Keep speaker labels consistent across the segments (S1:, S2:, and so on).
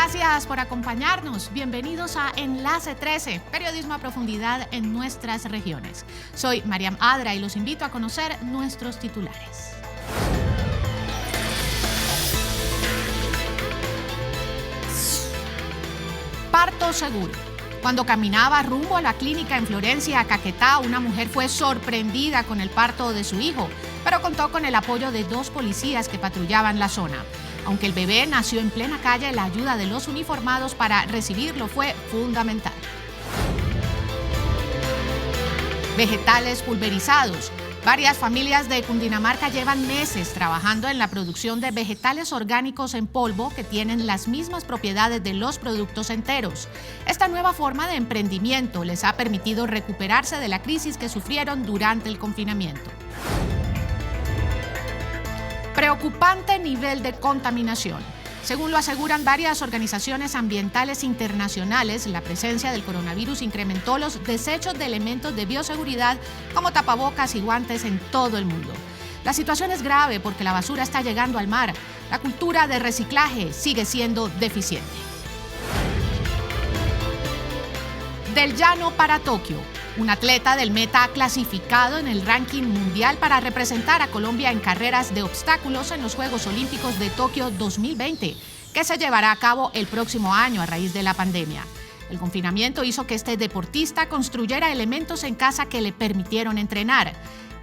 S1: Gracias por acompañarnos. Bienvenidos a Enlace 13, periodismo a profundidad en nuestras regiones. Soy Mariam Adra y los invito a conocer nuestros titulares. Parto seguro. Cuando caminaba rumbo a la clínica en Florencia, Caquetá, una mujer fue sorprendida con el parto de su hijo, pero contó con el apoyo de 2 policías que patrullaban la zona. Aunque el bebé nació en plena calle, la ayuda de los uniformados para recibirlo fue fundamental. Vegetales pulverizados. Varias familias de Cundinamarca llevan meses trabajando en la producción de vegetales orgánicos en polvo que tienen las mismas propiedades de los productos enteros. Esta nueva forma de emprendimiento les ha permitido recuperarse de la crisis que sufrieron durante el confinamiento. Preocupante nivel de contaminación. Según lo aseguran varias organizaciones ambientales internacionales, la presencia del coronavirus incrementó los desechos de elementos de bioseguridad como tapabocas y guantes en todo el mundo. La situación es grave porque la basura está llegando al mar. La cultura de reciclaje sigue siendo deficiente. Del llano para Tokio. Un atleta del Meta ha clasificado en el ranking mundial para representar a Colombia en carreras de obstáculos en los Juegos Olímpicos de Tokio 2020, que se llevará a cabo el próximo año a raíz de la pandemia. El confinamiento hizo que este deportista construyera elementos en casa que le permitieron entrenar.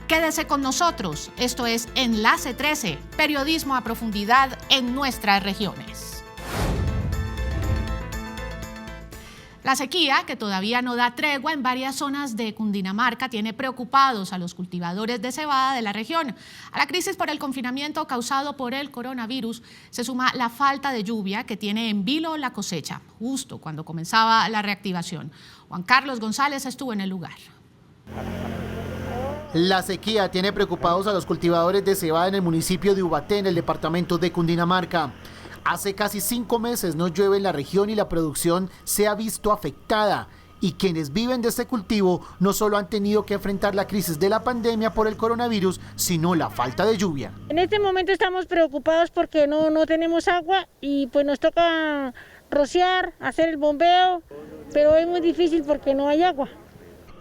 S1: Quédese con nosotros, esto es Enlace 13, periodismo a profundidad en nuestras regiones. La sequía, que todavía no da tregua en varias zonas de Cundinamarca, tiene preocupados a los cultivadores de cebada de la región. A la crisis por el confinamiento causado por el coronavirus se suma la falta de lluvia que tiene en vilo la cosecha, justo cuando comenzaba la reactivación. Juan Carlos González estuvo en el lugar.
S2: La sequía tiene preocupados a los cultivadores de cebada en el municipio de Ubaté, en el departamento de Cundinamarca. Hace casi 5 meses no llueve en la región y la producción se ha visto afectada. Y quienes viven de este cultivo no solo han tenido que enfrentar la crisis de la pandemia por el coronavirus, sino la falta de lluvia.
S3: En este momento estamos preocupados porque no tenemos agua y pues nos toca rociar, hacer el bombeo, pero es muy difícil porque no hay agua.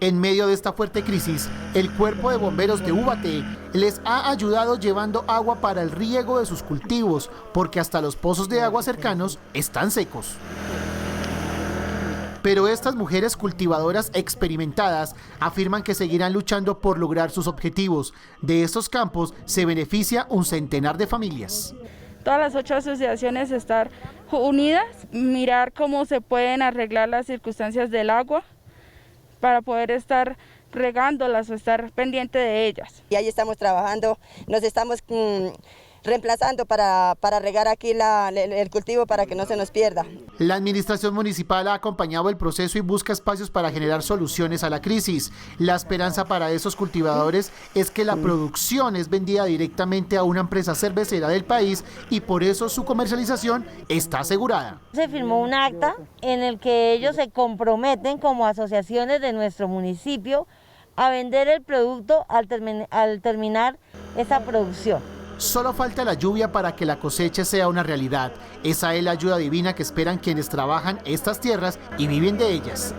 S2: En medio de esta fuerte crisis, el Cuerpo de Bomberos de Ubaté les ha ayudado llevando agua para el riego de sus cultivos, porque hasta los pozos de agua cercanos están secos. Pero estas mujeres cultivadoras experimentadas afirman que seguirán luchando por lograr sus objetivos. De estos campos se beneficia un centenar de familias.
S4: Todas las 8 asociaciones estar unidas, mirar cómo se pueden arreglar las circunstancias del agua, para poder estar regándolas o estar pendiente de ellas.
S5: Y ahí estamos trabajando, nos estamos reemplazando para regar aquí el cultivo para que no se nos pierda.
S2: La administración municipal ha acompañado el proceso y busca espacios para generar soluciones a la crisis. La esperanza para esos cultivadores es que la producción es vendida directamente a una empresa cervecera del país y por eso su comercialización está asegurada.
S6: Se firmó un acta en el que ellos se comprometen como asociaciones de nuestro municipio a vender el producto al terminar esa producción.
S2: Solo falta la lluvia para que la cosecha sea una realidad. Esa es la ayuda divina que esperan quienes trabajan estas tierras y viven de ellas.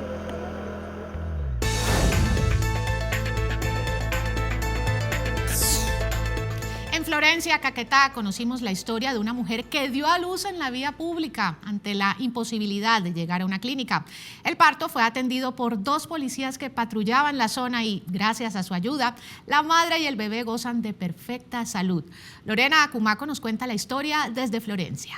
S1: En Florencia, Caquetá, conocimos la historia de una mujer que dio a luz en la vía pública ante la imposibilidad de llegar a una clínica. El parto fue atendido por 2 policías que patrullaban la zona y, gracias a su ayuda, la madre y el bebé gozan de perfecta salud. Lorena Acumaco nos cuenta la historia desde Florencia.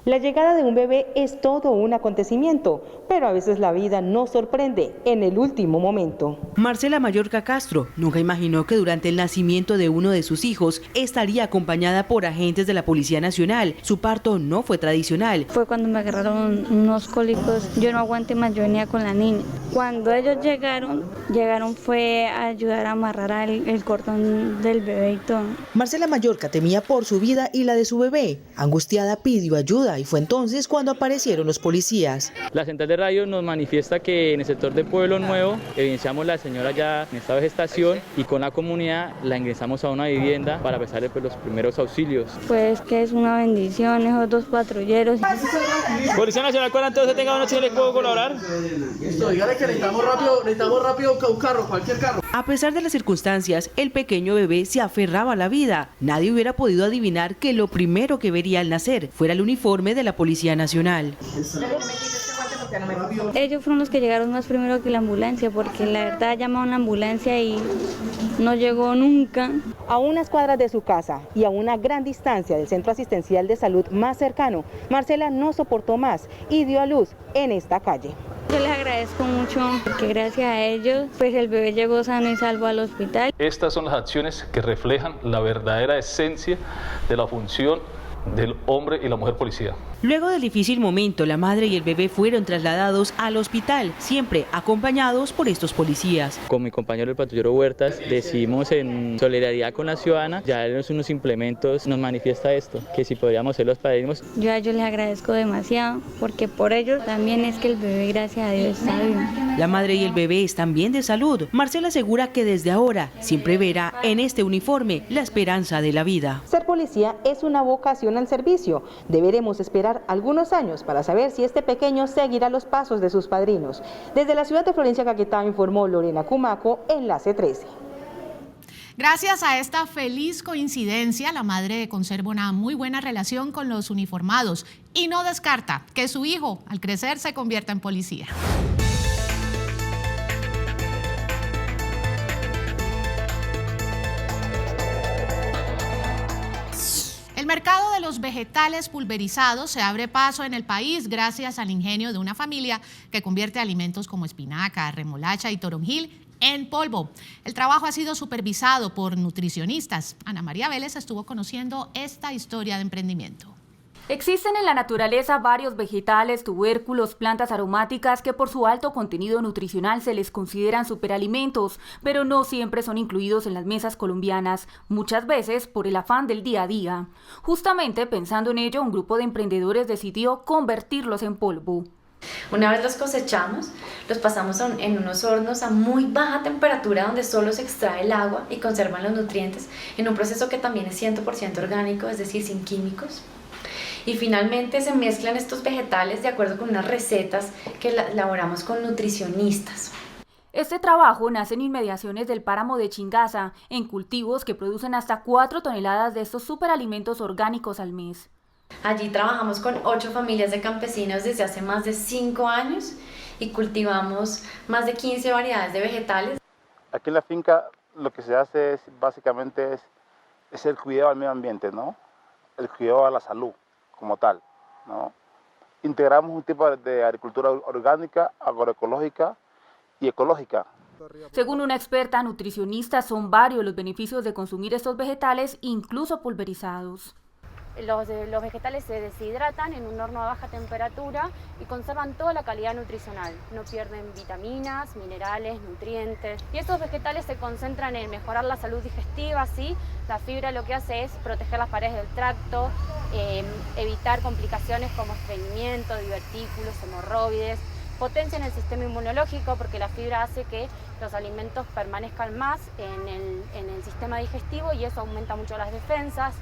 S7: La llegada de un bebé es todo un acontecimiento, pero a veces la vida nos sorprende en el último momento.
S8: Marcela Mallorca Castro nunca imaginó que durante el nacimiento de uno de sus hijos estaría acompañada por agentes de la Policía Nacional. Su parto no fue tradicional.
S9: Fue cuando me agarraron unos cólicos, yo no aguanté más, yo venía con la niña. Cuando ellos llegaron fue a ayudar a amarrar el cordón del bebé y todo.
S8: Marcela Mallorca temía por su vida y la de su bebé. Angustiada pidió ayuda y fue entonces cuando aparecieron los policías.
S10: La central de radio nos manifiesta que en el sector de Pueblo Nuevo evidenciamos a la señora ya en estado de gestación y con la comunidad la ingresamos a una vivienda para prestarle pues, los primeros auxilios.
S9: Pues que es una bendición, esos dos patrulleros.
S10: Policía Nacional, cuando usted tenga una noche, ¿le puedo colaborar?
S11: Listo, dígale que necesitamos rápido un carro, cualquier carro.
S8: A pesar de las circunstancias, el pequeño bebé se aferraba a la vida. Nadie hubiera podido adivinar que lo primero que vería al nacer fuera el uniforme de la Policía Nacional.
S9: Ellos fueron los que llegaron más primero que la ambulancia, porque la verdad llamaron a la ambulancia y no llegó nunca.
S7: A unas cuadras de su casa y a una gran distancia del centro asistencial de salud más cercano, Marcela no soportó más y dio a luz en esta calle.
S9: Yo les agradezco mucho porque gracias a ellos pues el bebé llegó sano y salvo al hospital.
S12: Estas son las acciones que reflejan la verdadera esencia de la función del hombre y la mujer policía.
S8: Luego del difícil momento, la madre y el bebé fueron trasladados al hospital, siempre acompañados por estos policías.
S10: Con mi compañero el patrullero Huertas decidimos en solidaridad con la ciudadana, ya unos implementos nos manifiesta esto, que si podríamos ser los padrinos.
S9: Yo a ellos les agradezco demasiado porque por ellos también es que el bebé, gracias a Dios, está vivo.
S8: La madre y el bebé están bien de salud. Marcela asegura que desde ahora siempre verá en este uniforme la esperanza de la vida.
S7: Ser policía es una vocación al servicio. Deberemos esperar algunos años para saber si este pequeño seguirá los pasos de sus padrinos. Desde la ciudad de Florencia, Caquetá, informó Lorena Cumaco, Enlace 13.
S1: Gracias a esta feliz coincidencia, la madre conserva una muy buena relación con los uniformados y no descarta que su hijo, al crecer, se convierta en policía. El mercado de los vegetales pulverizados se abre paso en el país gracias al ingenio de una familia que convierte alimentos como espinaca, remolacha y toronjil en polvo. El trabajo ha sido supervisado por nutricionistas. Ana María Vélez estuvo conociendo esta historia de emprendimiento.
S13: Existen en la naturaleza varios vegetales, tubérculos, plantas aromáticas que por su alto contenido nutricional se les consideran superalimentos, pero no siempre son incluidos en las mesas colombianas, muchas veces por el afán del día a día. Justamente pensando en ello, un grupo de emprendedores decidió convertirlos en polvo.
S14: Una vez los cosechamos, los pasamos en unos hornos a muy baja temperatura donde solo se extrae el agua y conservan los nutrientes en un proceso que también es 100% orgánico, es decir, sin químicos. Y finalmente se mezclan estos vegetales de acuerdo con unas recetas que elaboramos con nutricionistas.
S13: Este trabajo nace en inmediaciones del páramo de Chingaza, en cultivos que producen hasta 4 toneladas de estos superalimentos orgánicos al mes.
S14: Allí trabajamos con 8 familias de campesinos desde hace más de 5 años y cultivamos más de 15 variedades de vegetales.
S15: Aquí en la finca lo que se hace es básicamente es el cuidado al medio ambiente, ¿no? El cuidado a la salud como tal, ¿no? Integramos un tipo de agricultura orgánica, agroecológica y ecológica.
S13: Según una experta nutricionista, son varios los beneficios de consumir estos vegetales, incluso pulverizados.
S16: Los vegetales se deshidratan en un horno a baja temperatura y conservan toda la calidad nutricional. No pierden vitaminas, minerales, nutrientes. Y estos vegetales se concentran en mejorar la salud digestiva, ¿sí? La fibra lo que hace es proteger las paredes del tracto, evitar complicaciones como estreñimiento, divertículos, hemorroides. Potencian el sistema inmunológico porque la fibra hace que los alimentos permanezcan más en el sistema digestivo y eso aumenta mucho las defensas.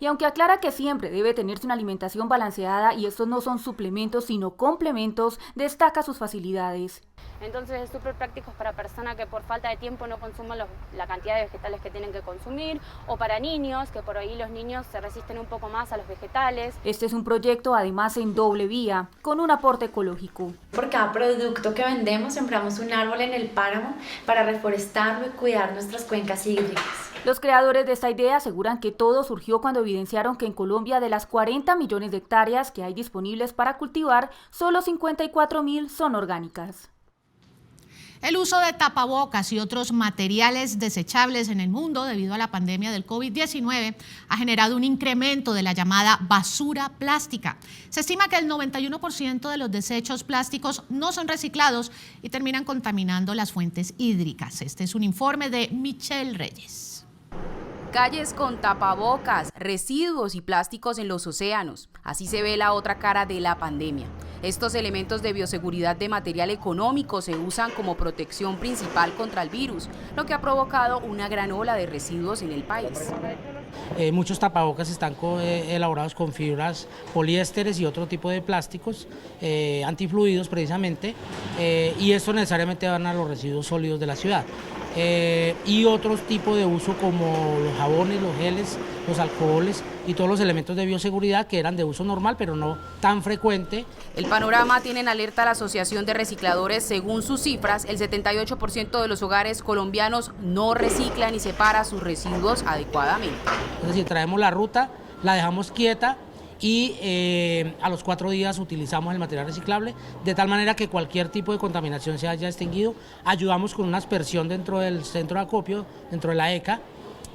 S13: Y aunque aclara que siempre debe tenerse una alimentación balanceada y estos no son suplementos sino complementos, destaca sus facilidades.
S16: Entonces es súper práctico para personas que por falta de tiempo no consuman la cantidad de vegetales que tienen que consumir, o para niños, que por ahí los niños se resisten un poco más a los vegetales.
S13: Este es un proyecto además en doble vía, con un aporte ecológico.
S14: Por cada producto que vendemos sembramos un árbol en el páramo para reforestarlo y cuidar nuestras cuencas hídricas.
S13: Los creadores de esta idea aseguran que todo surgió cuando evidenciaron que en Colombia de las 40 millones de hectáreas que hay disponibles para cultivar, solo 54.000 son orgánicas.
S1: El uso de tapabocas y otros materiales desechables en el mundo debido a la pandemia del COVID-19 ha generado un incremento de la llamada basura plástica. Se estima que el 91% de los desechos plásticos no son reciclados y terminan contaminando las fuentes hídricas. Este es un informe de Michelle Reyes.
S17: Calles con tapabocas, residuos y plásticos en los océanos. Así se ve la otra cara de la pandemia. Estos elementos de bioseguridad de material económico se usan como protección principal contra el virus, lo que ha provocado una gran ola de residuos en el país.
S18: Muchos tapabocas están elaborados con fibras poliésteres y otro tipo de plásticos antifluidos precisamente, y esto necesariamente van a los residuos sólidos de la ciudad. Y otros tipos de uso como los jabones, los geles, los alcoholes y todos los elementos de bioseguridad que eran de uso normal pero no tan frecuente.
S17: El panorama tiene en alerta a la Asociación de Recicladores. Según sus cifras, el 78% de los hogares colombianos no reciclan y separa sus residuos adecuadamente.
S18: Es decir, traemos la ruta, la dejamos quieta y a los 4 días utilizamos el material reciclable, de tal manera que cualquier tipo de contaminación se haya extinguido. Ayudamos con una aspersión dentro del centro de acopio, dentro de la ECA,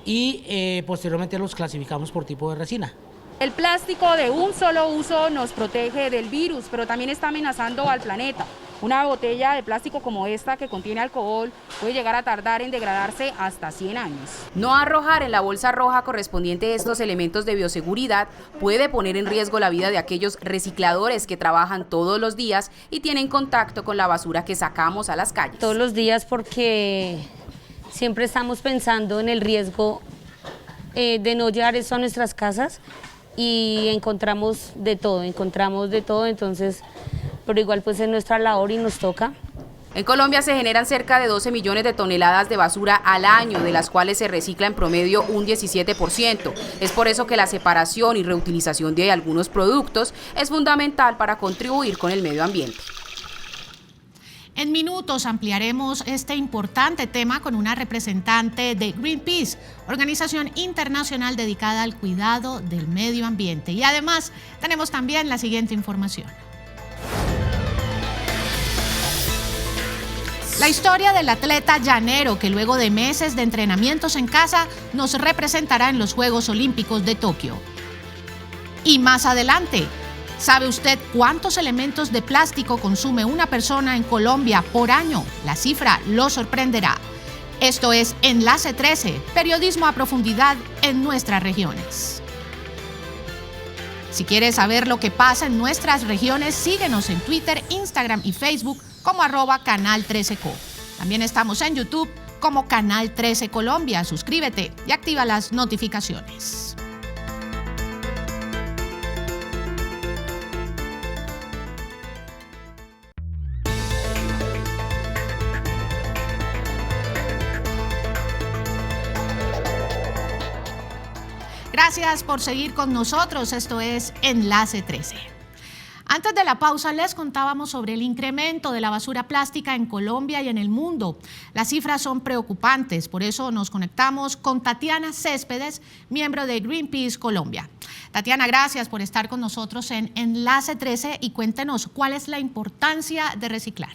S18: y posteriormente los clasificamos por tipo de resina.
S19: El plástico de un solo uso nos protege del virus, pero también está amenazando al planeta. Una botella de plástico como esta que contiene alcohol puede llegar a tardar en degradarse hasta 100 años.
S17: No arrojar en la bolsa roja correspondiente a estos elementos de bioseguridad puede poner en riesgo la vida de aquellos recicladores que trabajan todos los días y tienen contacto con la basura que sacamos a las calles.
S20: Todos los días, porque siempre estamos pensando en el riesgo de no llevar eso a nuestras casas, y encontramos de todo, entonces, pero igual pues es nuestra labor y nos toca.
S17: En Colombia se generan cerca de 12 millones de toneladas de basura al año, de las cuales se recicla en promedio un 17%. Es por eso que la separación y reutilización de algunos productos es fundamental para contribuir con el medio ambiente.
S1: En minutos ampliaremos este importante tema con una representante de Greenpeace, organización internacional dedicada al cuidado del medio ambiente. Y además tenemos también la siguiente información. La historia del atleta llanero que luego de meses de entrenamientos en casa nos representará en los Juegos Olímpicos de Tokio. Y más adelante, ¿sabe usted cuántos elementos de plástico consume una persona en Colombia por año? La cifra lo sorprenderá. Esto es Enlace 13, periodismo a profundidad en nuestras regiones. Si quieres saber lo que pasa en nuestras regiones, síguenos en Twitter, Instagram y Facebook como @Canal 13Co. También estamos en YouTube como Canal 13 Colombia. Suscríbete y activa las notificaciones. Gracias por seguir con nosotros. Esto es Enlace 13. Antes de la pausa les contábamos sobre el incremento de la basura plástica en Colombia y en el mundo. Las cifras son preocupantes, por eso nos conectamos con Tatiana Céspedes, miembro de Greenpeace Colombia. Tatiana, gracias por estar con nosotros en Enlace 13 y cuéntenos cuál es la importancia de reciclar.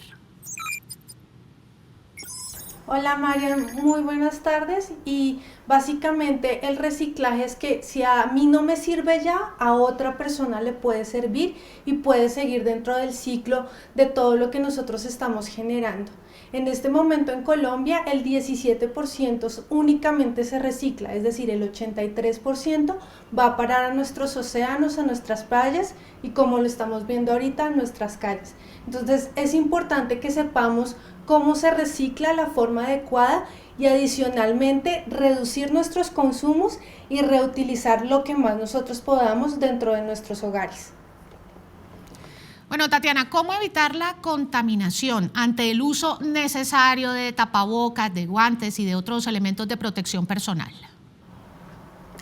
S21: Hola Marian, muy buenas tardes. Y básicamente el reciclaje es que si a mí no me sirve ya, a otra persona le puede servir y puede seguir dentro del ciclo de todo lo que nosotros estamos generando. En este momento en Colombia el 17% únicamente se recicla, es decir, el 83% va a parar a nuestros océanos, a nuestras playas y, como lo estamos viendo ahorita, a nuestras calles. Entonces es importante que sepamos cómo se recicla, la forma adecuada, y adicionalmente reducir nuestros consumos y reutilizar lo que más nosotros podamos dentro de nuestros hogares.
S1: Bueno, Tatiana, ¿cómo evitar la contaminación ante el uso necesario de tapabocas, de guantes y de otros elementos de protección personal?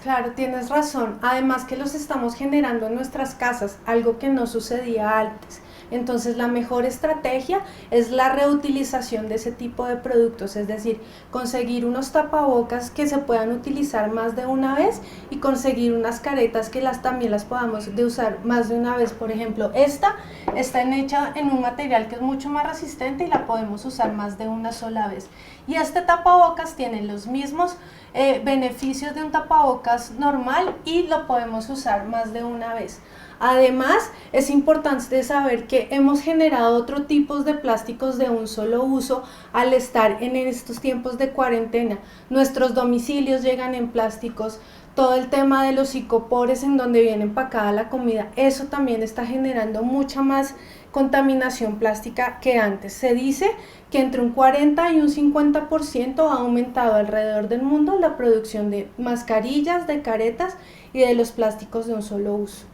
S21: Claro, tienes razón. Además que los estamos generando en nuestras casas, algo que no sucedía antes. Entonces la mejor estrategia es la reutilización de ese tipo de productos, es decir, conseguir unos tapabocas que se puedan utilizar más de una vez y conseguir unas caretas que también las podamos usar más de una vez. Por ejemplo, esta está hecha en un material que es mucho más resistente y la podemos usar más de una sola vez. Y este tapabocas tiene los mismos beneficios de un tapabocas normal y lo podemos usar más de una vez. Además, es importante saber que hemos generado otros tipos de plásticos de un solo uso al estar en estos tiempos de cuarentena. Nuestros domicilios llegan en plásticos, todo el tema de los icopores en donde viene empacada la comida, eso también está generando mucha más contaminación plástica que antes. Se dice que entre un 40 y un 50% ha aumentado alrededor del mundo la producción de mascarillas, de caretas y de los plásticos de un solo uso.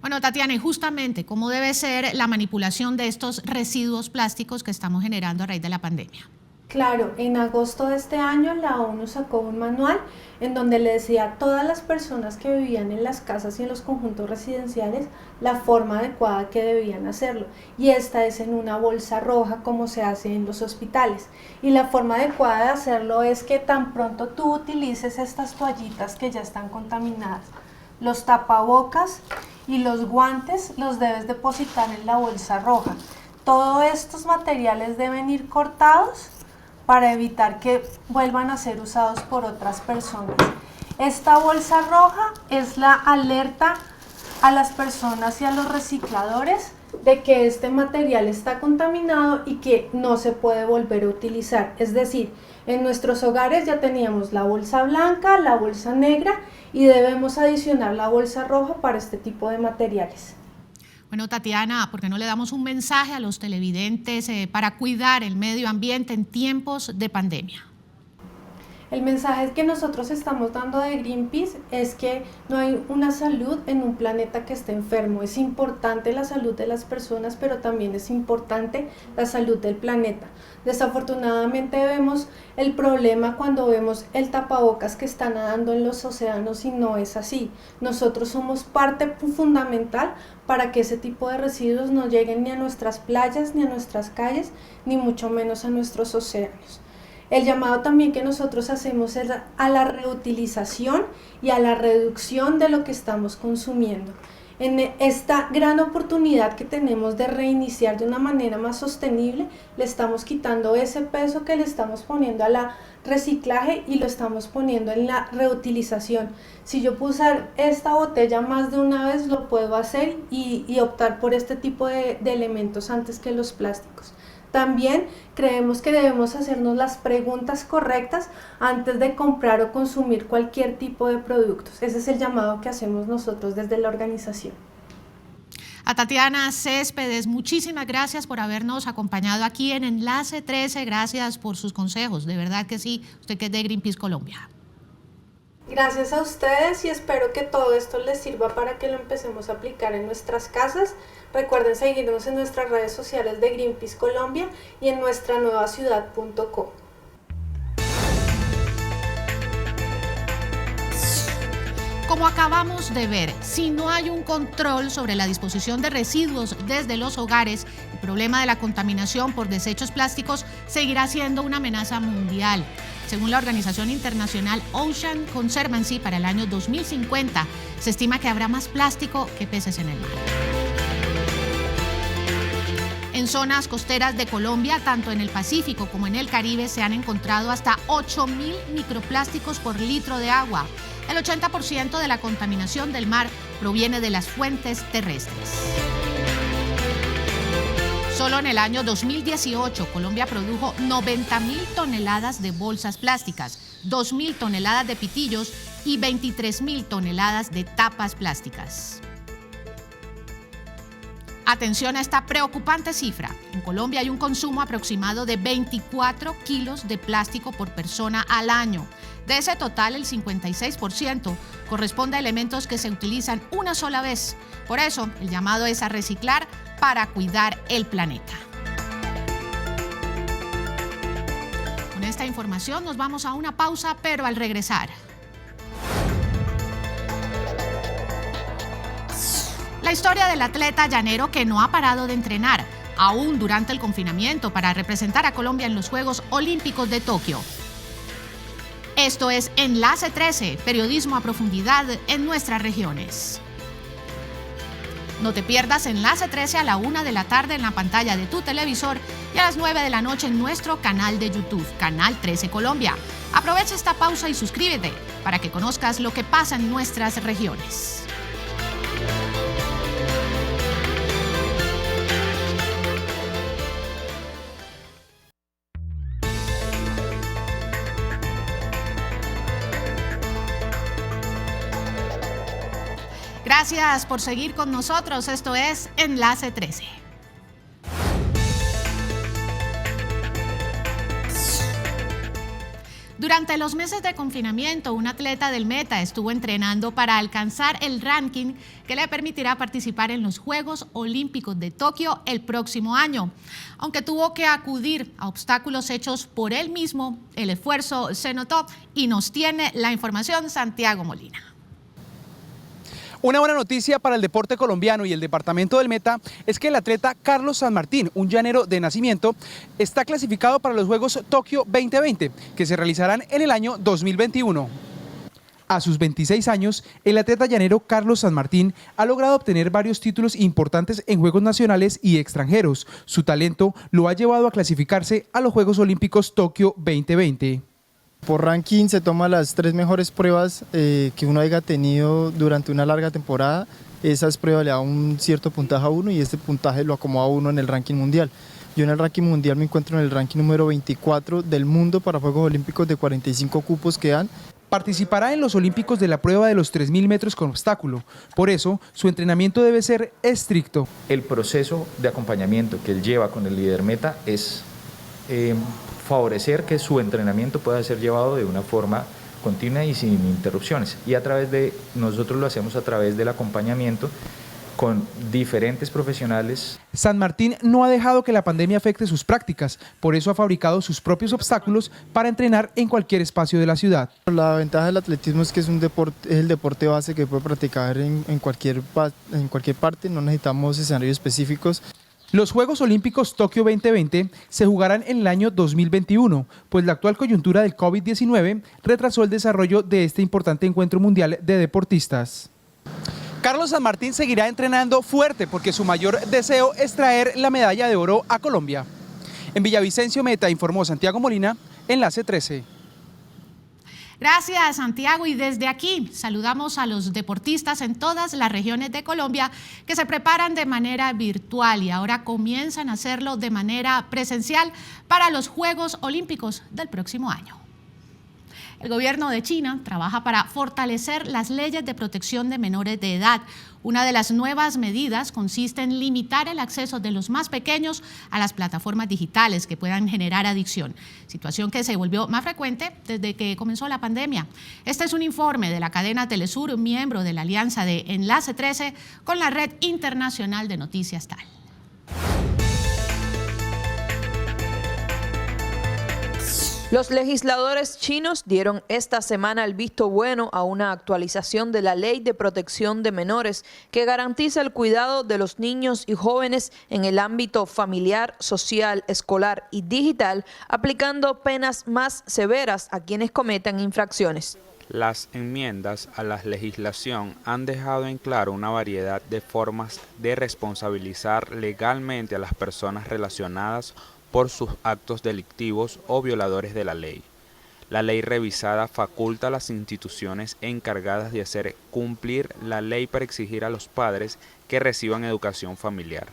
S1: Bueno, Tatiana, y justamente, ¿cómo debe ser la manipulación de estos residuos plásticos que estamos generando a raíz de la pandemia?
S21: Claro, en agosto de este año la ONU sacó un manual en donde le decía a todas las personas que vivían en las casas y en los conjuntos residenciales la forma adecuada que debían hacerlo, y esta es en una bolsa roja como se hace en los hospitales, y la forma adecuada de hacerlo es que tan pronto tú utilices estas toallitas que ya están contaminadas, los tapabocas y los guantes los debes depositar en la bolsa roja. Todos estos materiales deben ir cortados para evitar que vuelvan a ser usados por otras personas. Esta bolsa roja es la alerta a las personas y a los recicladores de que este material está contaminado y que no se puede volver a utilizar. Es decir, en nuestros hogares ya teníamos la bolsa blanca, la bolsa negra y debemos adicionar la bolsa roja para este tipo de materiales.
S1: Bueno, Tatiana, ¿por qué no le damos un mensaje a los televidentes para cuidar el medio ambiente en tiempos de pandemia?
S21: El mensaje que nosotros estamos dando de Greenpeace es que no hay una salud en un planeta que esté enfermo. Es importante la salud de las personas, pero también es importante la salud del planeta. Desafortunadamente vemos el problema cuando vemos el tapabocas que está nadando en los océanos y no es así. Nosotros somos parte fundamental para que ese tipo de residuos no lleguen ni a nuestras playas, ni a nuestras calles, ni mucho menos a nuestros océanos. El llamado también que nosotros hacemos es a la reutilización y a la reducción de lo que estamos consumiendo. En esta gran oportunidad que tenemos de reiniciar de una manera más sostenible, le estamos quitando ese peso que le estamos poniendo a la reciclaje y lo estamos poniendo en la reutilización. Si yo puedo usar esta botella más de una vez, lo puedo hacer y optar por este tipo de elementos antes que los plásticos. También creemos que debemos hacernos las preguntas correctas antes de comprar o consumir cualquier tipo de productos. Ese es el llamado que hacemos nosotros desde la organización.
S1: A Tatiana Céspedes, muchísimas gracias por habernos acompañado aquí en Enlace 13. Gracias por sus consejos, de verdad que sí, usted que es de Greenpeace Colombia.
S21: Gracias a ustedes y espero que todo esto les sirva para que lo empecemos a aplicar en nuestras casas. Recuerden seguirnos en nuestras redes sociales de Greenpeace Colombia y en nuestranuevaciudad.co.
S1: Como acabamos de ver, si no hay un control sobre la disposición de residuos desde los hogares, el problema de la contaminación por desechos plásticos seguirá siendo una amenaza mundial. Según la organización internacional Ocean Conservancy, para el año 2050 se estima que habrá más plástico que peces en el mar. En zonas costeras de Colombia, tanto en el Pacífico como en el Caribe, se han encontrado hasta 8.000 microplásticos por litro de agua. El 80% de la contaminación del mar proviene de las fuentes terrestres. Solo en el año 2018, Colombia produjo 90.000 toneladas de bolsas plásticas, 2.000 toneladas de pitillos y 23.000 toneladas de tapas plásticas. Atención a esta preocupante cifra. En Colombia hay un consumo aproximado de 24 kilos de plástico por persona al año. De ese total, el 56% corresponde a elementos que se utilizan una sola vez. Por eso, el llamado es a reciclar para cuidar el planeta. Con esta información nos vamos a una pausa, pero al regresar. La historia del atleta llanero que no ha parado de entrenar, aún durante el confinamiento, para representar a Colombia en los Juegos Olímpicos de Tokio. Esto es Enlace 13, periodismo a profundidad en nuestras regiones. No te pierdas Enlace 13 a la 1 de la tarde en la pantalla de tu televisor y a las 9 de la noche en nuestro canal de YouTube, Canal 13 Colombia. Aprovecha esta pausa y suscríbete para que conozcas lo que pasa en nuestras regiones. Gracias por seguir con nosotros. Esto es Enlace 13. Durante los meses de confinamiento, un atleta del Meta estuvo entrenando para alcanzar el ranking que le permitirá participar en los Juegos Olímpicos de Tokio el próximo año. Aunque tuvo que acudir a obstáculos hechos por él mismo, el esfuerzo se notó y nos tiene la información Santiago Molina.
S3: Una buena noticia para el deporte colombiano y el departamento del Meta es que el atleta Carlos San Martín, un llanero de nacimiento, está clasificado para los Juegos Tokio 2020, que se realizarán en el año 2021. A sus 26 años, el atleta llanero Carlos San Martín ha logrado obtener varios títulos importantes en Juegos nacionales y extranjeros. Su talento lo ha llevado a clasificarse a los Juegos Olímpicos Tokio 2020.
S22: Por ranking se toman las 3 mejores pruebas que uno haya tenido durante una larga temporada. Esas pruebas le dan un cierto puntaje a uno y este puntaje lo acomoda a uno en el ranking mundial. Yo en el ranking mundial me encuentro en el ranking número 24 del mundo para Juegos Olímpicos de 45 cupos que dan.
S3: Participará en los Olímpicos de la prueba de los 3.000 metros con obstáculo. Por eso, su entrenamiento debe ser estricto.
S23: El proceso de acompañamiento que él lleva con el líder Meta es favorecer que su entrenamiento pueda ser llevado de una forma continua y sin interrupciones. Y nosotros lo hacemos a través del acompañamiento con diferentes profesionales.
S3: San Martín no ha dejado que la pandemia afecte sus prácticas, por eso ha fabricado sus propios obstáculos para entrenar en cualquier espacio de la ciudad.
S22: La ventaja del atletismo es que es el deporte base que puede practicar en cualquier parte, no necesitamos escenarios específicos.
S3: Los Juegos Olímpicos Tokio 2020 se jugarán en el año 2021, pues la actual coyuntura del COVID-19 retrasó el desarrollo de este importante encuentro mundial de deportistas. Carlos San Martín seguirá entrenando fuerte porque su mayor deseo es traer la medalla de oro a Colombia. En Villavicencio Meta, informó Santiago Molina, Enlace 13.
S1: Gracias, Santiago. Y desde aquí saludamos a los deportistas en todas las regiones de Colombia que se preparan de manera virtual y ahora comienzan a hacerlo de manera presencial para los Juegos Olímpicos del próximo año. El gobierno de China trabaja para fortalecer las leyes de protección de menores de edad. Una de las nuevas medidas consiste en limitar el acceso de los más pequeños a las plataformas digitales que puedan generar adicción, situación que se volvió más frecuente desde que comenzó la pandemia. Este es un informe de la cadena Telesur, miembro de la alianza de Enlace 13 con la Red Internacional de Noticias TAL.
S24: Los legisladores chinos dieron esta semana el visto bueno a una actualización de la Ley de Protección de Menores que garantiza el cuidado de los niños y jóvenes en el ámbito familiar, social, escolar y digital, aplicando penas más severas a quienes cometan infracciones.
S25: Las enmiendas a la legislación han dejado en claro una variedad de formas de responsabilizar legalmente a las personas relacionadas por sus actos delictivos o violadores de la ley. La ley revisada faculta a las instituciones encargadas de hacer cumplir la ley para exigir a los padres que reciban educación familiar.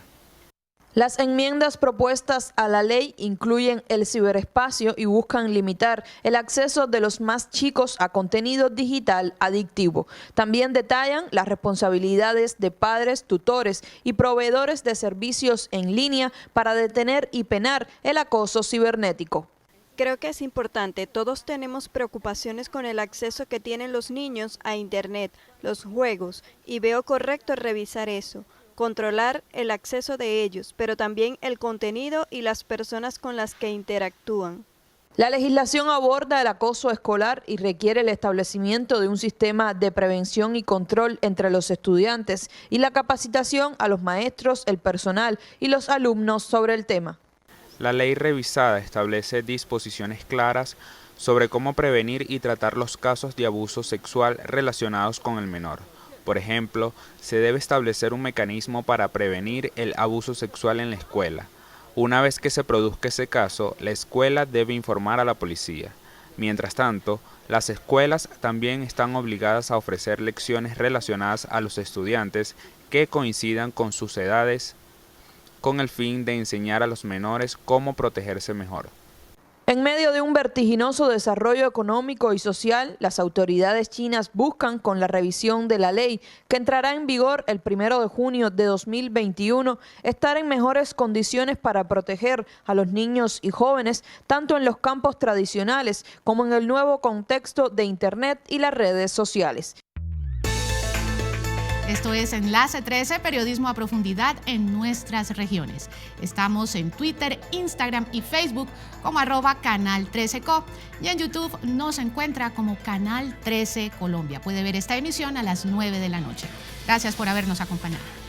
S24: Las enmiendas propuestas a la ley incluyen el ciberespacio y buscan limitar el acceso de los más chicos a contenido digital adictivo. También detallan las responsabilidades de padres, tutores y proveedores de servicios en línea para detener y penar el acoso cibernético.
S26: Creo que es importante, todos tenemos preocupaciones con el acceso que tienen los niños a Internet, los juegos, y veo correcto revisar eso. Controlar el acceso de ellos, pero también el contenido y las personas con las que interactúan.
S24: La legislación aborda el acoso escolar y requiere el establecimiento de un sistema de prevención y control entre los estudiantes y la capacitación a los maestros, el personal y los alumnos sobre el tema.
S25: La ley revisada establece disposiciones claras sobre cómo prevenir y tratar los casos de abuso sexual relacionados con el menor. Por ejemplo, se debe establecer un mecanismo para prevenir el abuso sexual en la escuela. Una vez que se produzca ese caso, la escuela debe informar a la policía. Mientras tanto, las escuelas también están obligadas a ofrecer lecciones relacionadas a los estudiantes que coincidan con sus edades, con el fin de enseñar a los menores cómo protegerse mejor.
S24: En medio de un vertiginoso desarrollo económico y social, las autoridades chinas buscan, con la revisión de la ley que entrará en vigor el 1 de junio de 2021, estar en mejores condiciones para proteger a los niños y jóvenes, tanto en los campos tradicionales como en el nuevo contexto de Internet y las redes sociales.
S1: Esto es Enlace 13, periodismo a profundidad en nuestras regiones. Estamos en Twitter, Instagram y Facebook como @Canal 13Co y en YouTube nos encuentra como Canal 13 Colombia. Puede ver esta emisión a las 9 de la noche. Gracias por habernos acompañado.